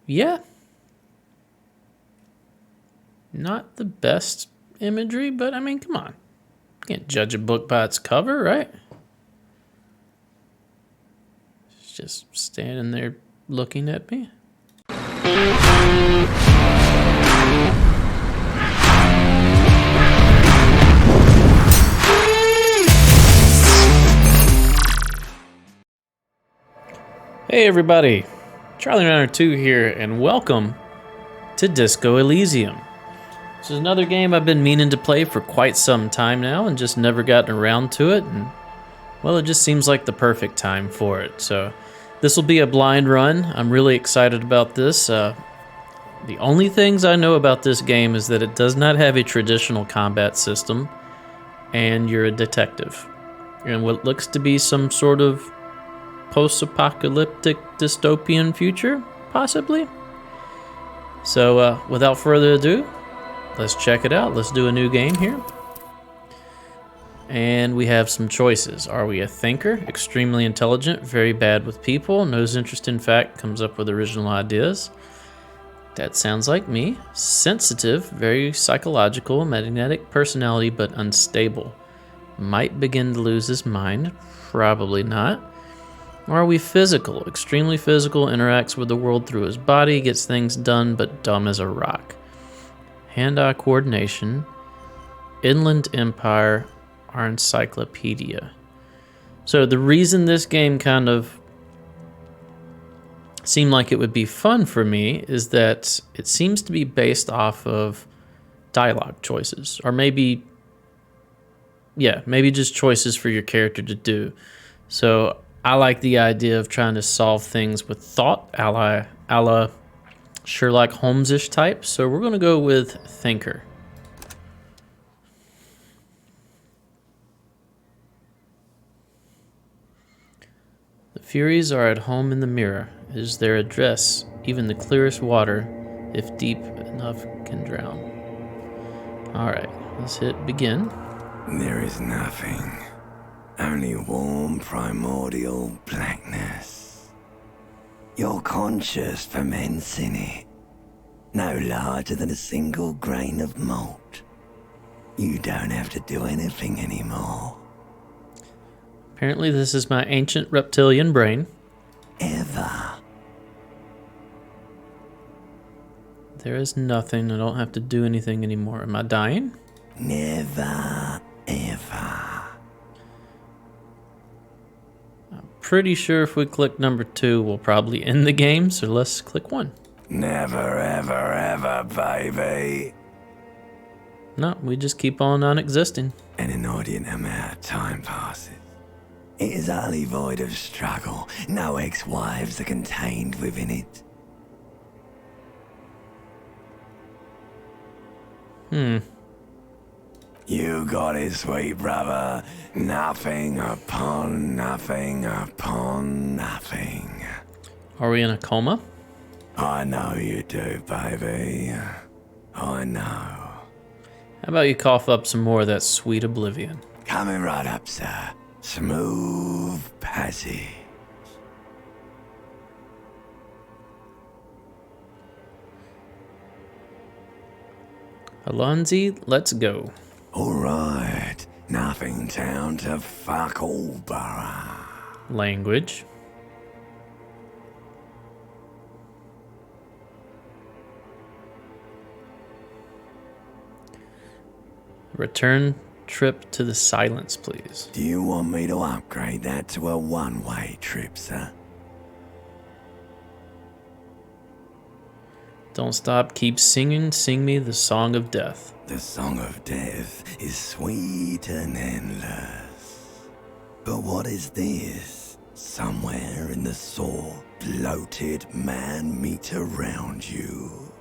Yeah, not the best imagery, but I mean, come on. Can't judge a book by its cover, right? It's just standing there looking at me. Hey everybody, Charlie Runner 2 here, and welcome to Disco Elysium. This is another game I've been meaning to play for quite some time now and just never gotten around to it, and well, it just seems like the perfect time for it. So this will be a blind run. I'm really excited about this. The only things I know about this game is that it does not have a traditional combat system, and you're a detective in what looks to be some sort of post-apocalyptic dystopian future, possibly. So without further ado, let's check it out. Let's do a new game here. And we have some choices. Are we a thinker, extremely intelligent, very bad with people, knows interest in fact, comes up with original ideas? That sounds like me. Sensitive, very psychological, magnetic personality, but unstable. Might begin to lose his mind, probably not. Or are we physical? Extremely physical, interacts with the world through his body, gets things done, but dumb as a rock. Hand-eye coordination, Inland Empire, our encyclopedia. So the reason this game kind of seemed like it would be fun for me is that it seems to be based off of dialogue choices, or maybe just choices for your character to do. So I like the idea of trying to solve things with thought, a la Sherlock Holmes-ish type. So we're going to go with Thinker. The Furies are at home in the mirror. It is their address. Even the clearest water, if deep enough, can drown. All right, let's hit begin. There is nothing. Only warm primordial blackness. Your conscious ferments in it. No larger than a single grain of malt. You don't have to do anything anymore. Apparently this is my ancient reptilian brain. Ever. There is nothing. I don't have to do anything anymore. Am I dying? Never, ever. Pretty sure if we click number 2, we'll probably end the game, so let's click 1. Never, ever, ever, baby. No, we just keep on non-existing. An inordinate amount of time passes. It is utterly void of struggle. No ex-wives are contained within it. You got it, sweet brother. Nothing upon nothing upon nothing. Are we in a coma? I know you do, baby. I know. How about you cough up some more of that sweet oblivion? Coming right up, sir. Smooth passage. Alonzi, let's go. Alright. Nothing town to fuck all borough. Language. Return trip to the silence, please. Do you want me to upgrade that to a one-way trip, sir? Don't stop, keep singing, sing me the song of death. The song of death is sweet and endless. But what is this? Somewhere in the sore, bloated man meet around you.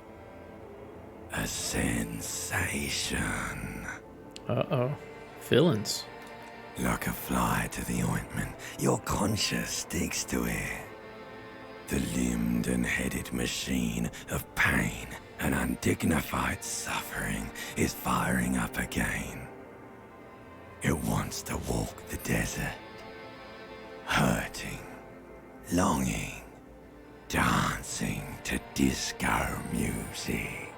A sensation. Uh-oh. Feelings. Like a fly to the ointment, your conscience sticks to it. The limbed and headed machine of pain and undignified suffering is firing up again. It wants to walk the desert, hurting, longing, dancing to disco music.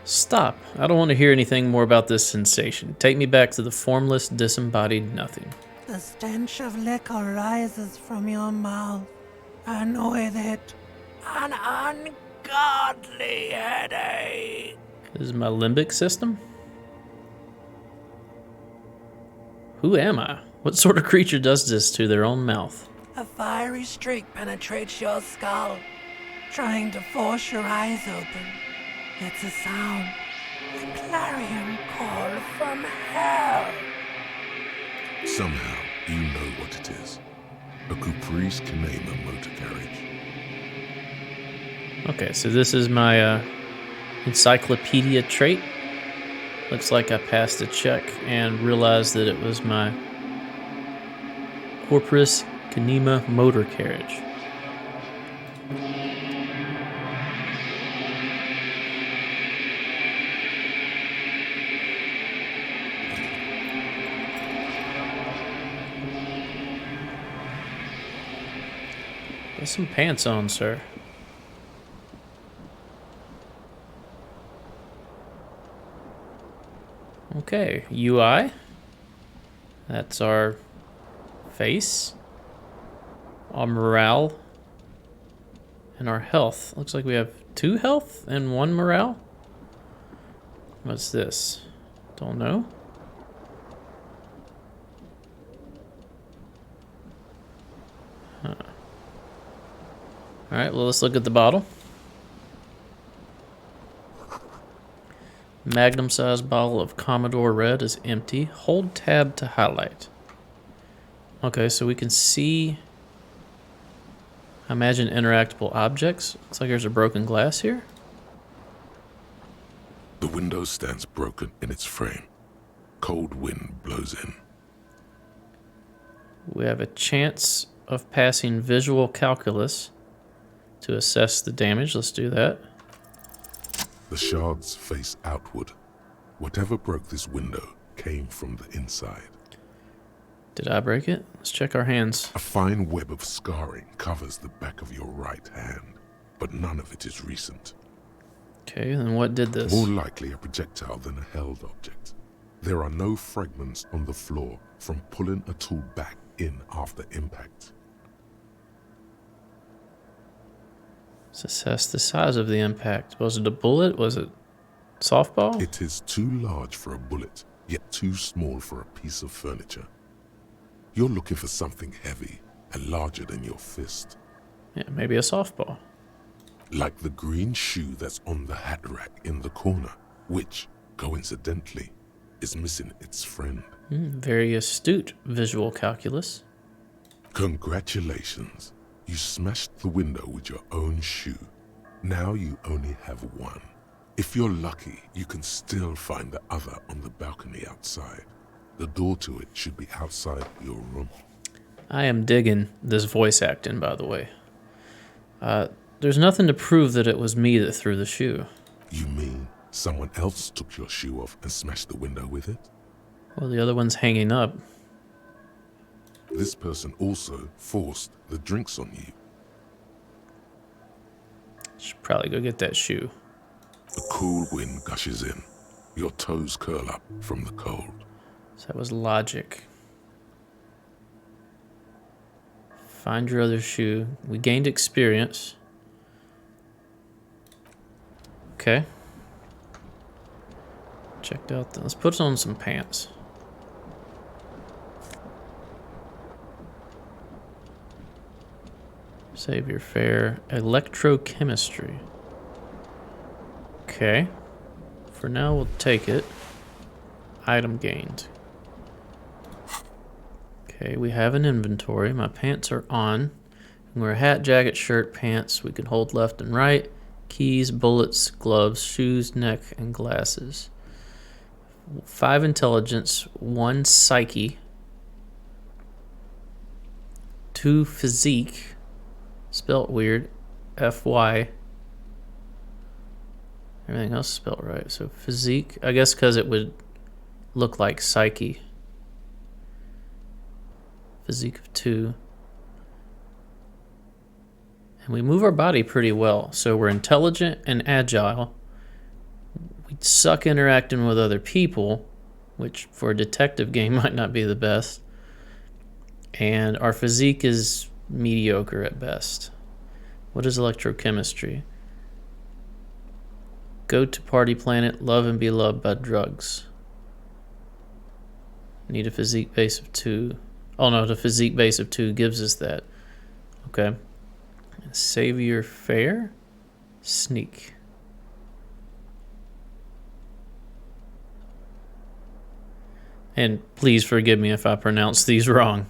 Stop. I don't want to hear anything more about this sensation. Take me back to the formless, disembodied nothing. The stench of liquor rises from your mouth, and with it, an ungodly headache. This is my limbic system? Who am I? What sort of creature does this to their own mouth? A fiery streak penetrates your skull, trying to force your eyes open. It's a sound, a clarion call from hell. Somehow, you know what it is. A Caprice Canema motor carriage. Okay, so this is my encyclopedia trait. Looks like I passed a check and realized that it was my Corpus Canema motor carriage. Get some pants on, sir. Okay, UI. That's our face, our morale, and our health. Looks like we have 2 health and 1 morale. What's this? Don't know. Huh. Alright, well, let's look at the bottle. Magnum-sized bottle of Commodore Red is empty. Hold tab to highlight. Okay, so we can see, I imagine, interactable objects. Looks like there's a broken glass here. The window stands broken in its frame. Cold wind blows in. We have a chance of passing visual calculus to assess the damage. Let's do that. The shards face outward. Whatever broke this window came from the inside. Did I break it? Let's check our hands. A fine web of scarring covers the back of your right hand, but none of it is recent. Okay, then what did this? More likely a projectile than a held object. There are no fragments on the floor from pulling a tool back in after impact. Let's assess the size of the impact. Was it a bullet? Was it softball? It is too large for a bullet, yet too small for a piece of furniture. You're looking for something heavy and larger than your fist. Yeah, maybe a softball. Like the green shoe that's on the hat rack in the corner, which, coincidentally, is missing its friend. Very astute visual calculus. Congratulations. You smashed the window with your own shoe. Now you only have one. If you're lucky, you can still find the other on the balcony outside. The door to it should be outside your room. I am digging this voice acting, by the way. There's nothing to prove that it was me that threw the shoe. You mean someone else took your shoe off and smashed the window with it? Well, the other one's hanging up. This person also forced the drinks on you. Should probably go get that shoe. The cool wind gushes in. Your toes curl up from the cold. So that was logic. Find your other shoe. We gained experience. Okay. Checked out the, let's put on some pants. Save your fare. Electrochemistry. Okay. For now, we'll take it. Item gained. Okay, we have an inventory. My pants are on. Wear a hat, jacket, shirt, pants. We can hold left and right. Keys, bullets, gloves, shoes, neck, and glasses. 5 intelligence, 1 psyche, 2 physique, spelt weird, FY. Everything else is spelled right. So physique, I guess because it would look like psyche. Physique of 2. And we move our body pretty well. So we're intelligent and agile. We suck interacting with other people, which for a detective game might not be the best. And our physique is mediocre at best. What is electrochemistry? Go to party planet, love and be loved by drugs. Need a physique base of 2. Oh no, the physique base of 2 gives us that. Okay. Savior fair? Sneak. And please forgive me if I pronounce these wrong.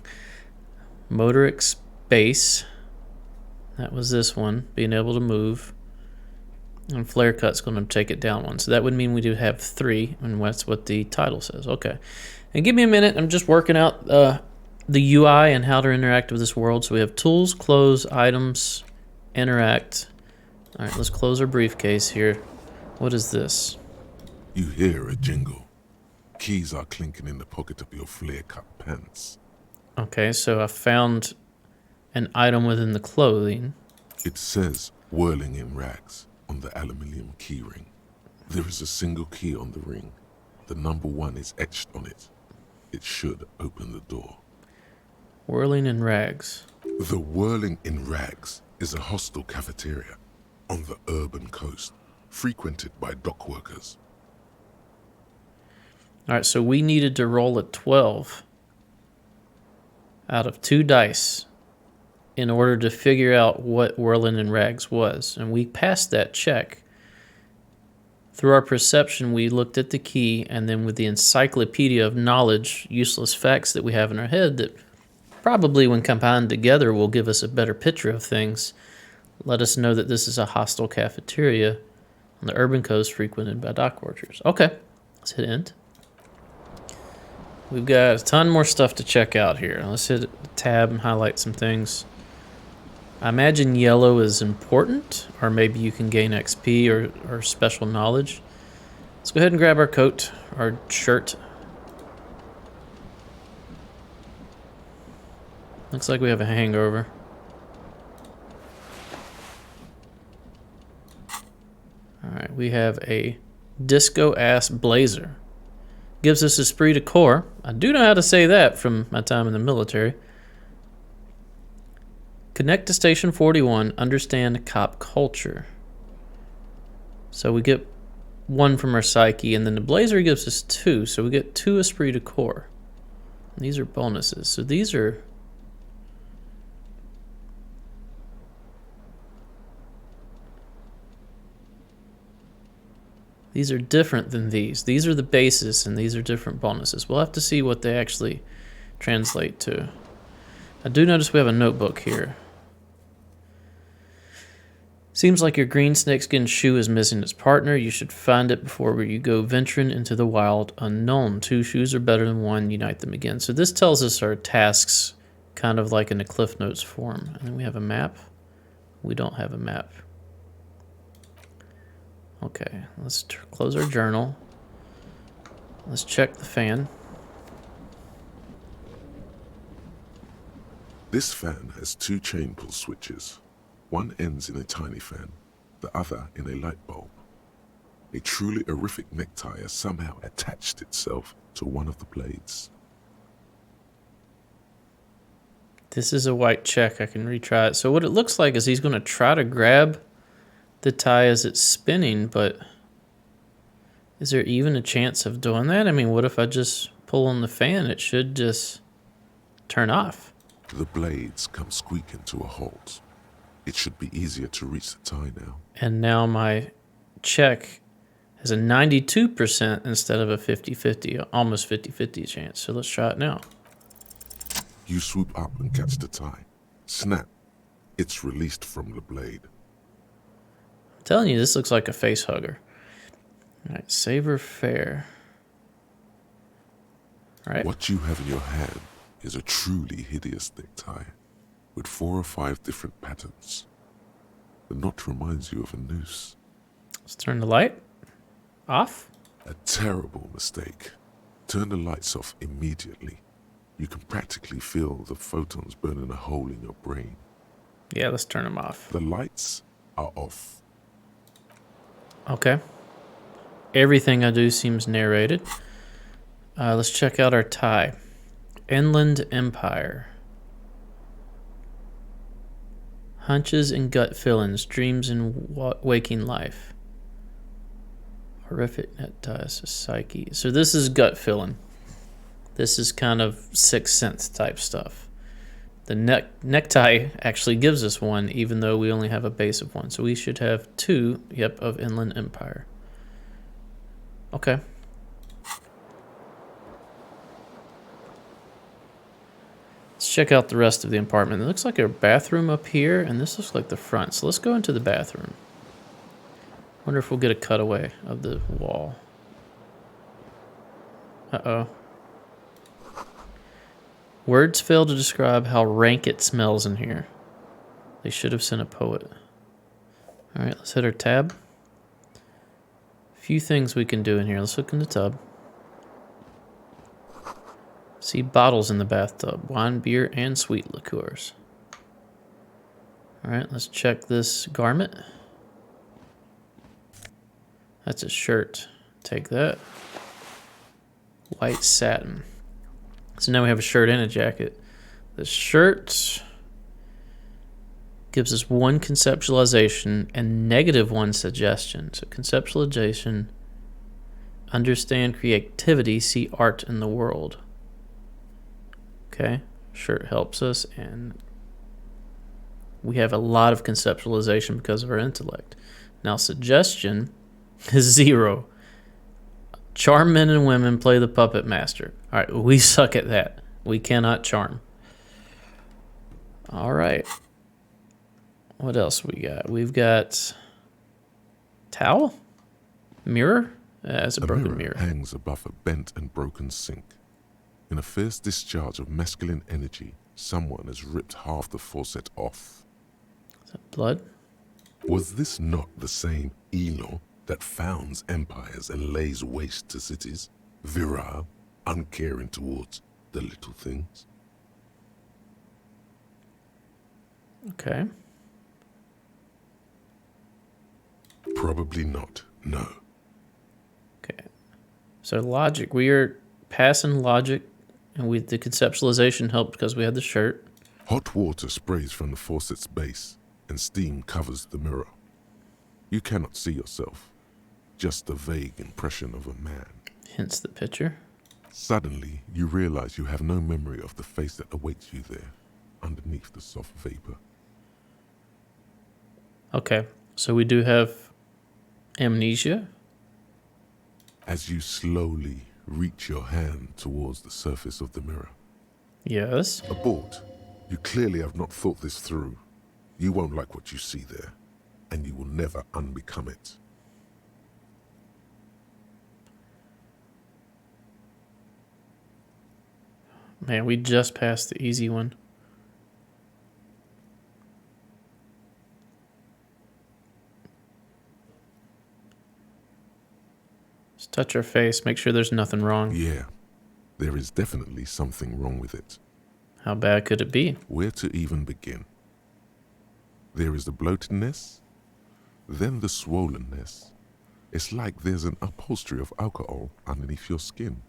Motorix base. That was this one. Being able to move. And flare cut's going to take it down 1. So that would mean we do have 3. And that's what the title says. Okay. And give me a minute. I'm just working out the UI and how to interact with this world. So we have tools, close, items, interact. All right, let's close our briefcase here. What is this? You hear a jingle. Keys are clinking in the pocket of your flare-cut pants. Okay, so I found an item within the clothing. It says whirling in rags on the aluminium keyring. There is a single key on the ring. The number 1 is etched on it. It should open the door. Whirling in rags. The Whirling in Rags is a hostel cafeteria on the urban coast, frequented by dock workers. All right, so we needed to roll a 12 out of 2 dice in order to figure out what Whirling in Rags was. And we passed that check. Through our perception, we looked at the key, and then with the encyclopedia of knowledge, useless facts that we have in our head that probably when combined together will give us a better picture of things, let us know that this is a hostel cafeteria on the urban coast frequented by dock workers. Okay, let's hit end. We've got a ton more stuff to check out here. Let's hit tab and highlight some things. I imagine yellow is important, or maybe you can gain XP or special knowledge. Let's go ahead and grab our coat, our shirt. Looks like we have a hangover. Alright, we have a disco-ass blazer. Gives us esprit de corps. I do know how to say that from my time in the military. Connect to Station 41. Understand cop culture. So we get 1 from our psyche, and then the blazer gives us 2. So we get 2 esprit de corps. These are bonuses. So these are... These are different than these. These are the bases, and these are different bonuses. We'll have to see what they actually translate to. I do notice we have a notebook here. Seems like your green snakeskin shoe is missing its partner. You should find it before you go venturing into the wild unknown. 2 shoes are better than 1. Unite them again. So this tells us our tasks kind of like in a Cliff Notes form. And then we have a map. We don't have a map. Okay, let's close our journal. Let's check the fan. This fan has 2 chain pull switches. One ends in a tiny fan, the other in a light bulb. A truly horrific necktie has somehow attached itself to one of the blades. This is a white check. I can retry it. So what it looks like is he's going to try to grab the tie as it's spinning, but is there even a chance of doing that? I mean, what if I just pull on the fan? It should just turn off. The blades come squeaking to a halt. It should be easier to reach the tie now. And now my check has a 92% instead of a 50-50, almost 50-50 chance. So let's try it now. You swoop up and catch the tie. Snap. It's released from the blade. I'm telling you, this looks like a face hugger. All right, Saver Fair. All right. What you have in your hand is a truly hideous necktie with 4 or 5 different patterns. The knot reminds you of a noose. Let's turn the light off. A terrible mistake. Turn the lights off immediately. You can practically feel the photons burning a hole in your brain. Yeah, let's turn them off. The lights are off. Okay. Everything I do seems narrated. Let's check out our tie. Inland Empire. Hunches and gut feelings, dreams and waking life. Horrific necktie, psyche. So this is gut feeling. This is kind of Sixth Sense type stuff. The necktie actually gives us one, even though we only have a base of one. So we should have 2, yep, of Inland Empire. Okay. Let's check out the rest of the apartment. It looks like a bathroom up here, and this looks like the front. So let's go into the bathroom. Wonder if we'll get a cutaway of the wall. Uh-oh. Words fail to describe how rank it smells in here. They should have sent a poet. All right, let's hit our tab. A few things we can do in here. Let's look in the tub. See bottles in the bathtub. Wine, beer, and sweet liqueurs. All right, let's check this garment. That's a shirt. Take that. White satin. So now we have a shirt and a jacket. The shirt gives us 1 conceptualization and -1 suggestion. So conceptualization, understand creativity, see art in the world. Okay, shirt helps us, and we have a lot of conceptualization because of our intellect. Now suggestion is 0. Charm men and women, play the puppet master. All right, we suck at that. We cannot charm. All right. What else we got? We've got towel, mirror. That's a broken mirror. Hangs above a bent and broken sink. In a fierce discharge of masculine energy, someone has ripped half the faucet off. Is that blood? Was this not the same Elo that founds empires and lays waste to cities, virile, uncaring towards the little things? Okay. Probably not, no. Okay. So logic. We are passing logic, and the conceptualization helped because we had the shirt. Hot water sprays from the faucet's base, and steam covers the mirror. You cannot see yourself, just the vague impression of a man. Hence the picture. Suddenly, you realize you have no memory of the face that awaits you there, underneath the soft vapor. Okay, so we do have amnesia. As you slowly reach your hand towards the surface of the mirror. Yes. Abort. You clearly have not thought this through. You won't like what you see there, and you will never unbecome it. Man, we just passed the easy one. Just touch our face, make sure there's nothing wrong. Yeah, there is definitely something wrong with it. How bad could it be? Where to even begin? There is the bloatedness, then the swollenness. It's like there's an upholstery of alcohol underneath your skin.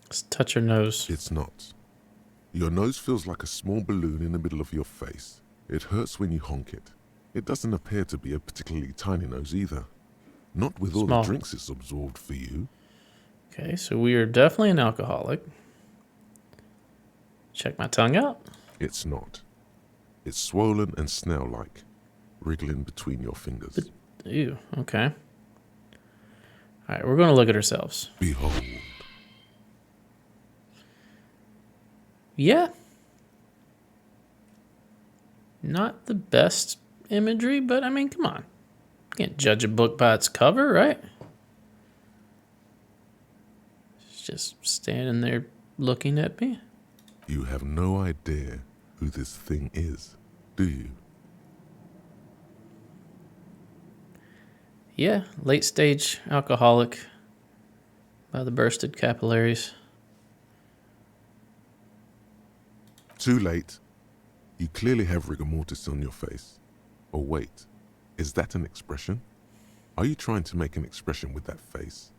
Let's touch your nose. It's not. Your nose feels like a small balloon in the middle of your face. It hurts when you honk it. It doesn't appear to be a particularly tiny nose either. Not with all Small. the drinks it's absorbed for you. Okay, so we are definitely an alcoholic. Check my tongue out. It's not. It's swollen and snail-like, wriggling between your fingers. Ew, okay. All right, we're going to look at ourselves. Behold. Yeah. Not the best imagery, but I mean, come on. Can't judge a book by its cover, right? It's just standing there looking at me. You have no idea who this thing is, do you? Yeah, late stage alcoholic by the bursted capillaries. Too late. You clearly have rigor mortis on your face. Oh wait, is that an expression? Are you trying to make an expression with that face?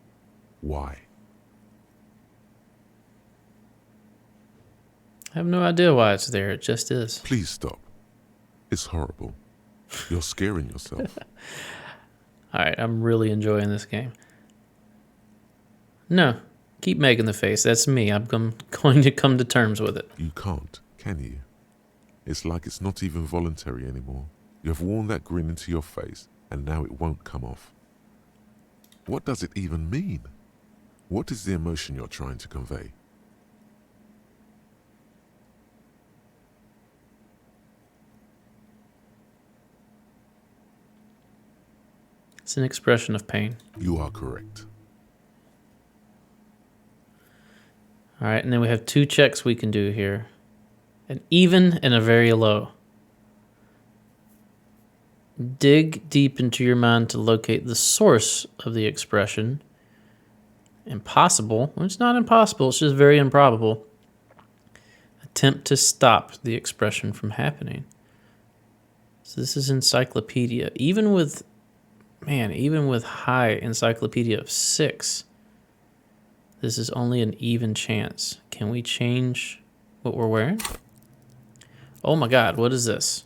Why? I have no idea why it's there. It just is. Please stop. It's horrible. You're scaring yourself. All right, I'm really enjoying this game. No, keep making the face. That's me. I'm going to come to terms with it. You can't, can you? It's like it's not even voluntary anymore. You have worn that grin into your face, and now it won't come off. What does it even mean? What is the emotion you're trying to convey? It's an expression of pain. You are correct. All right, and then we have 2 checks we can do here. An even and a very low. Dig deep into your mind to locate the source of the expression. Impossible. Well, it's not impossible, it's just very improbable. Attempt to stop the expression from happening. So this is encyclopedia. Even with high encyclopedia of 6, this is only an even chance. Can we change what we're wearing? Oh my God, what is this?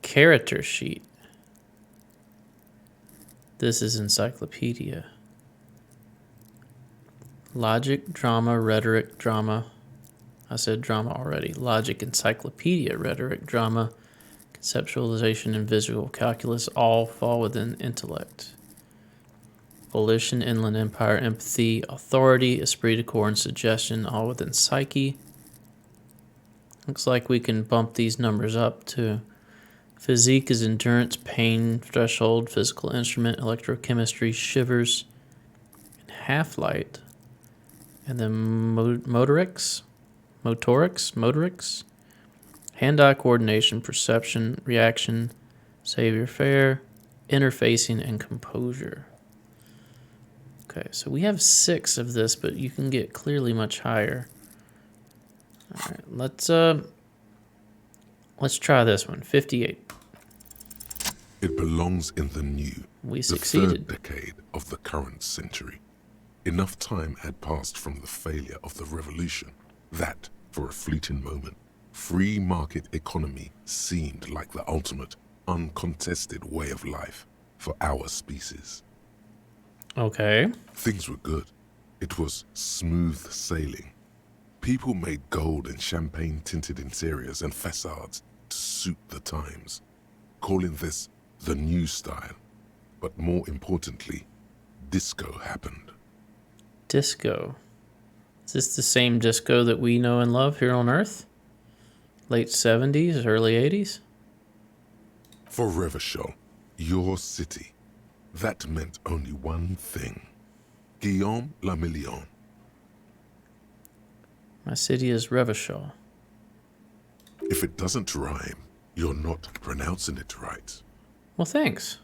Character sheet. This is encyclopedia. Logic, drama, rhetoric, drama. I said drama already. Logic, encyclopedia, rhetoric, drama, conceptualization, and visual calculus all fall within intellect. Volition, inland empire, empathy, authority, esprit de corps, and suggestion all within psyche. Looks like we can bump these numbers up too. Physique is endurance, pain, threshold, physical instrument, electrochemistry, shivers, and half-light. And then motorics, hand-eye coordination, perception, reaction, savoir-faire, interfacing, and composure. Okay, so we have 6 of this, but you can get clearly much higher. All right, let's try this one. 58. It belongs in the new, We the succeeded. 3rd decade of the current century. Enough time had passed from the failure of the revolution that, for a fleeting moment, free market economy seemed like the ultimate, uncontested way of life for our species. Okay. Things were good. It was smooth sailing. People made gold and champagne-tinted interiors and facades to suit the times, calling this the new style. But more importantly, disco happened. Disco. Is this the same disco that we know and love here on Earth? Late 70s, early 80s? For Revachol, your city, that meant only one thing. Guillaume le Million. My city is Revachol. If it doesn't rhyme, you're not pronouncing it right. Well, thanks.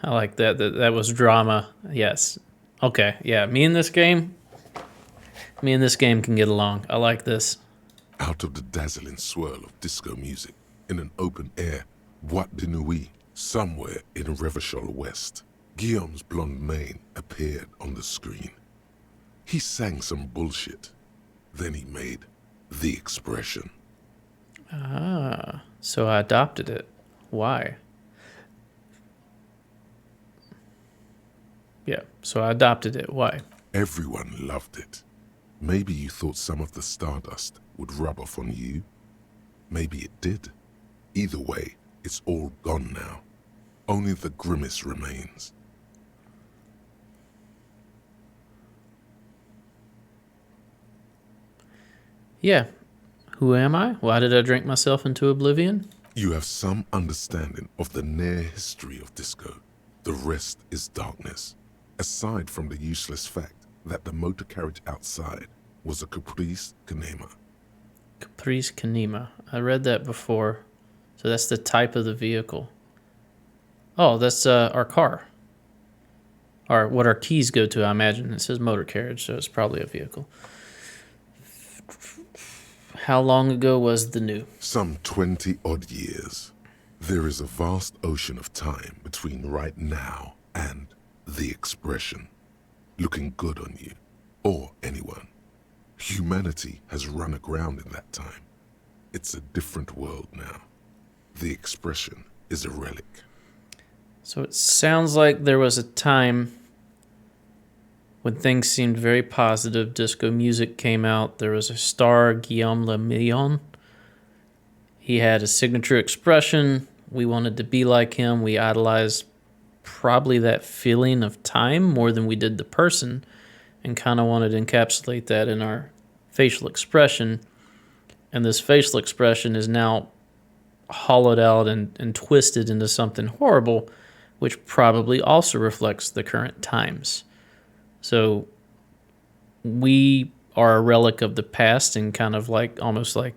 I like that. That was drama. Yes. Okay. Yeah. Me and this game can get along. I like this. Out of the dazzling swirl of disco music, in an open air, Boîte de Nuit, somewhere in Revachol West, Guillaume's blonde mane appeared on the screen. He sang some bullshit. Then he made the expression. Ah. So I adopted it. Why? Yeah. So I adopted it. Why? Everyone loved it. Maybe you thought some of the stardust would rub off on you. Maybe it did. Either way, it's all gone now. Only the grimace remains. Yeah. Who am I? Why did I drink myself into oblivion? You have some understanding of the near history of disco. The rest is darkness. Aside from the useless fact that the motor carriage outside was a Caprice Canema. Caprice Canema. I read that before. So that's the type of the vehicle. Oh, that's our car. Or what our keys go to, I imagine. It says motor carriage, so it's probably a vehicle. How long ago was the new? Some 20 odd years. There is a vast ocean of time between right now and the expression. Looking good on you, or anyone. Humanity has run aground in that time. It's a different world now. The expression is a relic. So it sounds like there was a time when things seemed very positive. Disco music came out. There was a star, Guillaume Le Million. He had a signature expression. We wanted to be like him. We idolized probably that feeling of time more than we did the person, and kind of wanted to encapsulate that in our facial expression. And this facial expression is now hollowed out and twisted into something horrible, which probably also reflects the current times. So we are a relic of the past, and kind of like almost a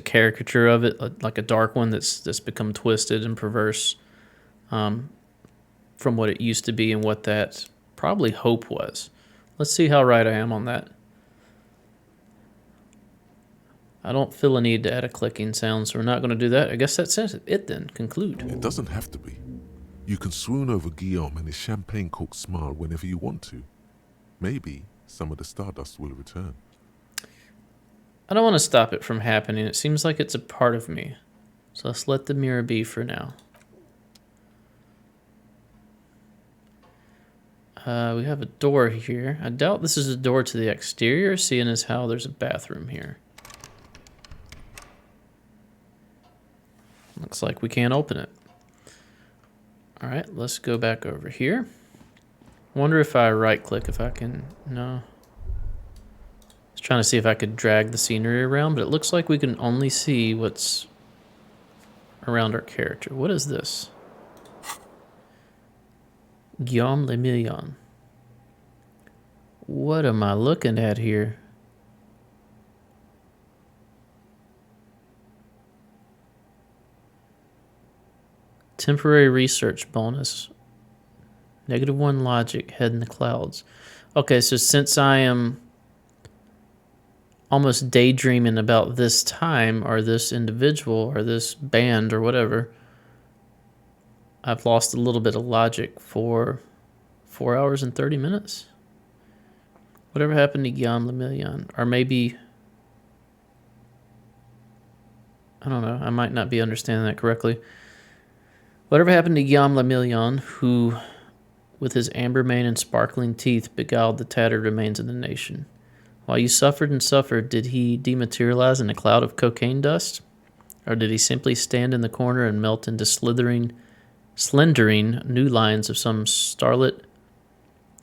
caricature of it, like a dark one that's become twisted and perverse from what it used to be and what that probably hope was. Let's see how right I am on that. I don't feel a need to add a clicking sound, so we're not going to do that. I guess that's it then. Conclude. It doesn't have to be. You can swoon over Guillaume and his champagne-corked smile whenever you want to. Maybe some of the stardust will return. I don't want to stop it from happening. It seems like it's a part of me. So let's let the mirror be for now. We have a door here. I doubt this is a door to the exterior, seeing as how there's a bathroom here. Looks like we can't open it. All right, let's go back over here. Wonder if I right-click, if I can... No. I was trying to see if I could drag the scenery around, but it looks like we can only see what's around our character. What is this? Guillaume Le Million. What am I looking at here? Temporary research bonus. -1 logic, head in the clouds. Okay, so since I am almost daydreaming about this time or this individual or this band or whatever, I've lost a little bit of logic for 4 hours and 30 minutes. Whatever happened to Guillaume Le Million? Or maybe, I don't know, I might not be understanding that correctly. Whatever happened to Guillaume Le Million, who, with his amber mane and sparkling teeth, beguiled the tattered remains of the nation? While you suffered and suffered, did he dematerialize in a cloud of cocaine dust? Or did he simply stand in the corner and melt into slendering new lines of some starlit...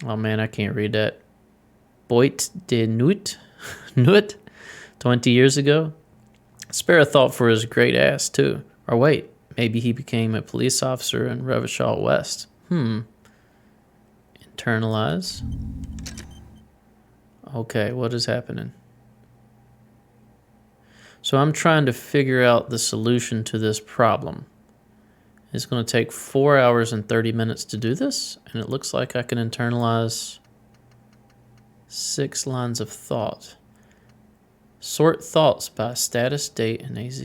Oh man, I can't read that. Boîte de nuit? 20 years ago? Spare a thought for his great ass, too. Or wait, maybe he became a police officer in Revachol West. Internalize. Okay, what is happening? So I'm trying to figure out the solution to this problem. It's going to take 4 hours and 30 minutes to do this, and it looks like I can internalize 6 lines of thought. Sort thoughts by status, date, and AZ.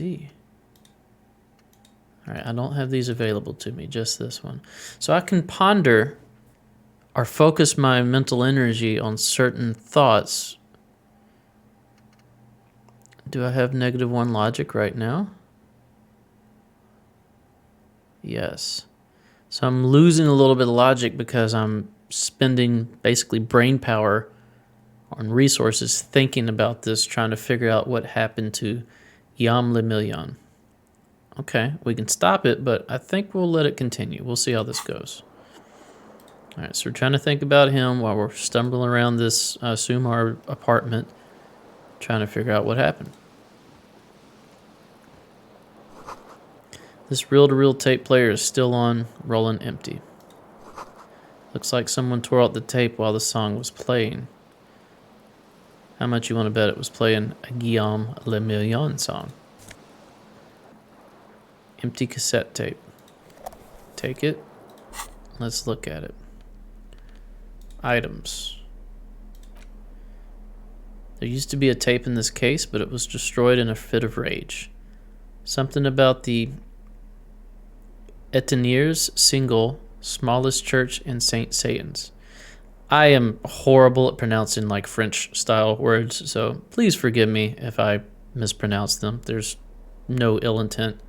All right, I don't have these available to me, just this one. So I can ponder or focus my mental energy on certain thoughts. Do I have -1 logic right now? Yes. So I'm losing a little bit of logic because I'm spending basically brain power on resources thinking about this, trying to figure out what happened to Guillaume Le Million. Okay, we can stop it, but I think we'll let it continue. We'll see how this goes. All right, so we're trying to think about him while we're stumbling around this Sumar apartment, trying to figure out what happened. This reel-to-reel tape player is still on, rolling empty. Looks like someone tore out the tape while the song was playing. How much you want to bet it was playing a Guillaume Le Million song? Empty cassette tape. Take it. Let's look at it. Items. There used to be a tape in this case, but it was destroyed in a fit of rage. Something about the Etienne's single, smallest church in St. Satan's. I am horrible at pronouncing like French style words, so please forgive me if I mispronounce them. There's no ill intent.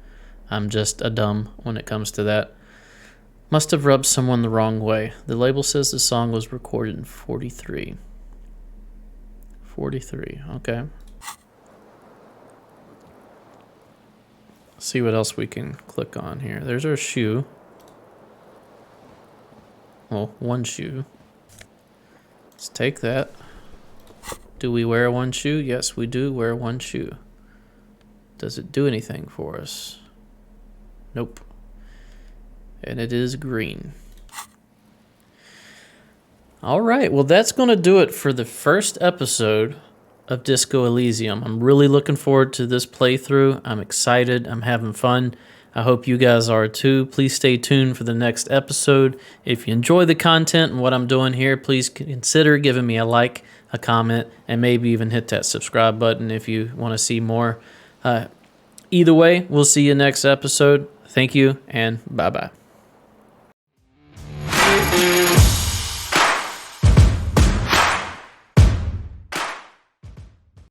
I'm just a dumb when it comes to that. Must have rubbed someone the wrong way. The label says the song was recorded in 43. 43, okay. See what else we can click on here. There's our shoe. Well, one shoe. Let's take that. Do we wear one shoe? Yes, we do wear one shoe. Does it do anything for us? Nope. And it is green. All right, well, that's going to do it for the first episode of Disco Elysium. I'm really looking forward to this playthrough. I'm excited. I'm having fun. I hope you guys are too. Please stay tuned for the next episode. If you enjoy the content and what I'm doing here, please consider giving me a like, a comment, and maybe even hit that subscribe button if you want to see more. Either way, we'll see you next episode. Thank you, and bye-bye.